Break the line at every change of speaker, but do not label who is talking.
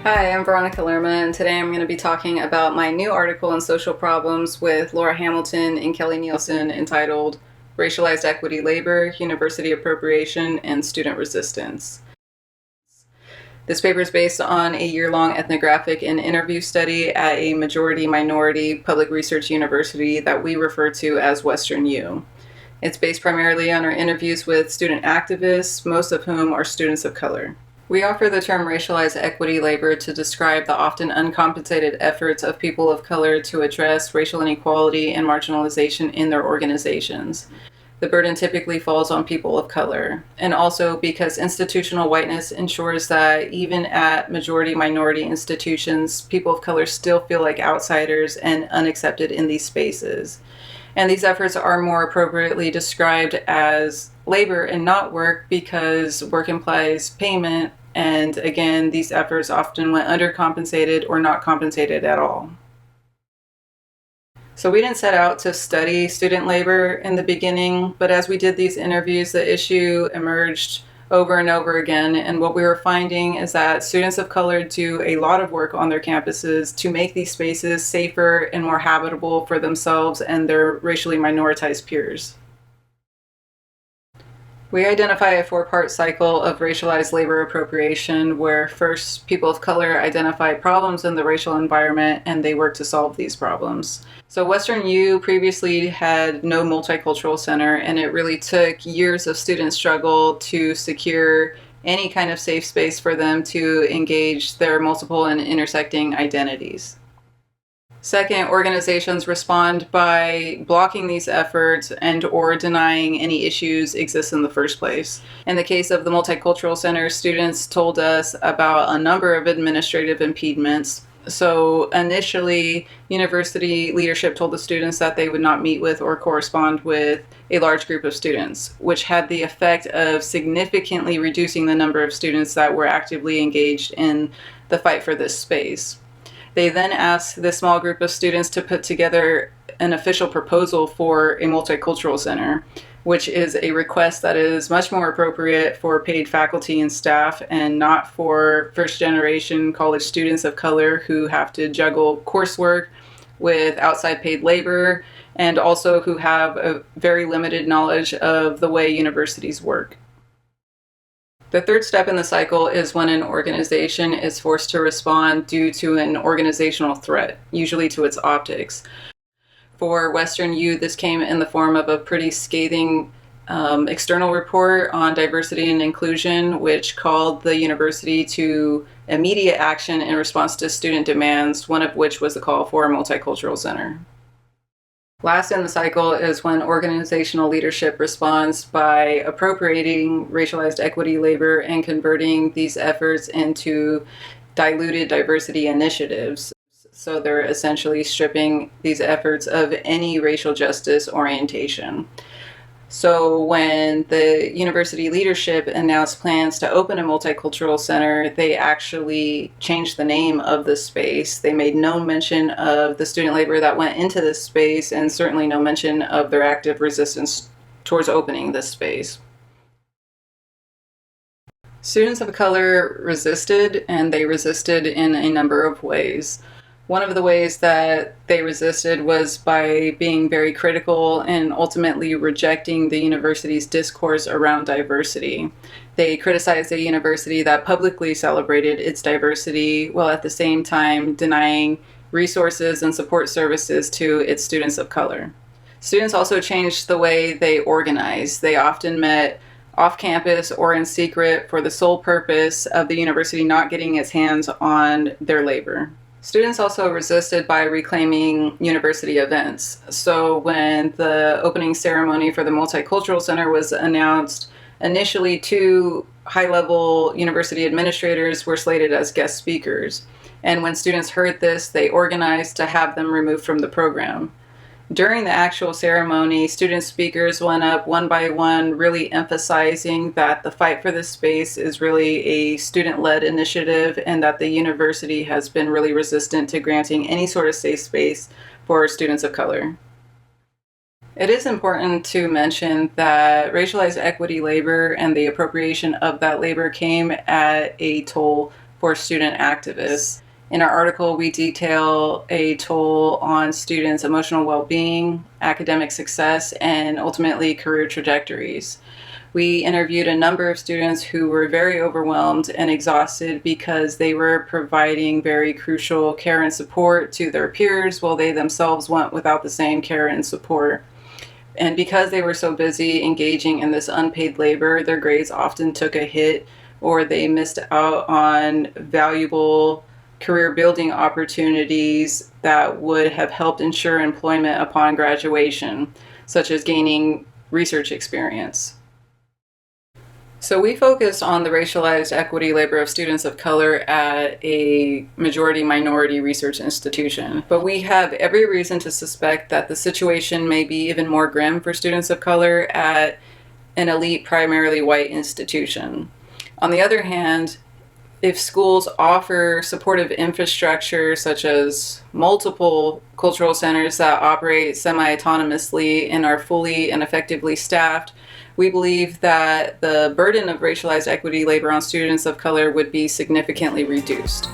Hi, I'm Veronica Lerma, and today I'm going to be talking about my new article on social problems with Laura Hamilton and Kelly Nielsen entitled Racialized Equity Labor, University Appropriation, and Student Resistance. This paper is based on a year-long ethnographic and interview study at a majority-minority public research university that we refer to as Western U. It's based primarily on our interviews with student activists, most of whom are students of color. We offer the term racialized equity labor to describe the often uncompensated efforts of people of color to address racial inequality and marginalization in their organizations. The burden typically falls on people of color, and also because institutional whiteness ensures that even at majority-minority institutions, people of color still feel like outsiders and unaccepted in these spaces. And these efforts are more appropriately described as labor and not work because work implies payment, and again, these efforts often went undercompensated or not compensated at all. So we didn't set out to study student labor in the beginning, but as we did these interviews, the issue emerged over and over again, and what we were finding is that students of color do a lot of work on their campuses to make these spaces safer and more habitable for themselves and their racially minoritized peers. We identify a four-part cycle of racialized labor appropriation where first people of color identify problems in the racial environment and they work to solve these problems. So Western U previously had no multicultural center, and it really took years of student struggle to secure any kind of safe space for them to engage their multiple and intersecting identities. Second, organizations respond by blocking these efforts and or denying any issues exist in the first place. In the case of the Multicultural Center, students told us about a number of administrative impediments. So initially, university leadership told the students that they would not meet with or correspond with a large group of students, which had the effect of significantly reducing the number of students that were actively engaged in the fight for this space. They then asked this small group of students to put together an official proposal for a multicultural center, which is a request that is much more appropriate for paid faculty and staff and not for first-generation college students of color who have to juggle coursework with outside paid labor and also who have a very limited knowledge of the way universities work. The third step in the cycle is when an organization is forced to respond due to an organizational threat, usually to its optics. For Western U, this came in the form of a pretty scathing external report on diversity and inclusion, which called the university to immediate action in response to student demands, one of which was the call for a multicultural center. Last in the cycle is when organizational leadership responds by appropriating racialized equity labor and converting these efforts into diluted diversity initiatives. So they're essentially stripping these efforts of any racial justice orientation. So when the university leadership announced plans to open a multicultural center, they actually changed the name of the space. They made no mention of the student labor that went into this space, and certainly no mention of their active resistance towards opening this space. Students of color resisted, and they resisted in a number of ways. One of the ways that they resisted was by being very critical and ultimately rejecting the university's discourse around diversity. They criticized a university that publicly celebrated its diversity while at the same time denying resources and support services to its students of color. Students also changed the way they organized. They often met off campus or in secret for the sole purpose of the university not getting its hands on their labor. Students also resisted by reclaiming university events. So when the opening ceremony for the Multicultural Center was announced, initially 2 high-level university administrators were slated as guest speakers. And when students heard this, they organized to have them removed from the program. During the actual ceremony, student speakers went up one by one, really emphasizing that the fight for this space is really a student-led initiative and that the university has been really resistant to granting any sort of safe space for students of color. It is important to mention that racialized equity labor and the appropriation of that labor came at a toll for student activists. In our article, we detail a toll on students' emotional well-being, academic success, and ultimately career trajectories. We interviewed a number of students who were very overwhelmed and exhausted because they were providing very crucial care and support to their peers while they themselves went without the same care and support. And because they were so busy engaging in this unpaid labor, their grades often took a hit, or they missed out on valuable career building opportunities that would have helped ensure employment upon graduation, such as gaining research experience. So we focused on the racialized equity labor of students of color at a majority-minority research institution. But we have every reason to suspect that the situation may be even more grim for students of color at an elite, primarily white institution. On the other hand, if schools offer supportive infrastructure such as multiple cultural centers that operate semi-autonomously and are fully and effectively staffed, we believe that the burden of racialized equity labor on students of color would be significantly reduced.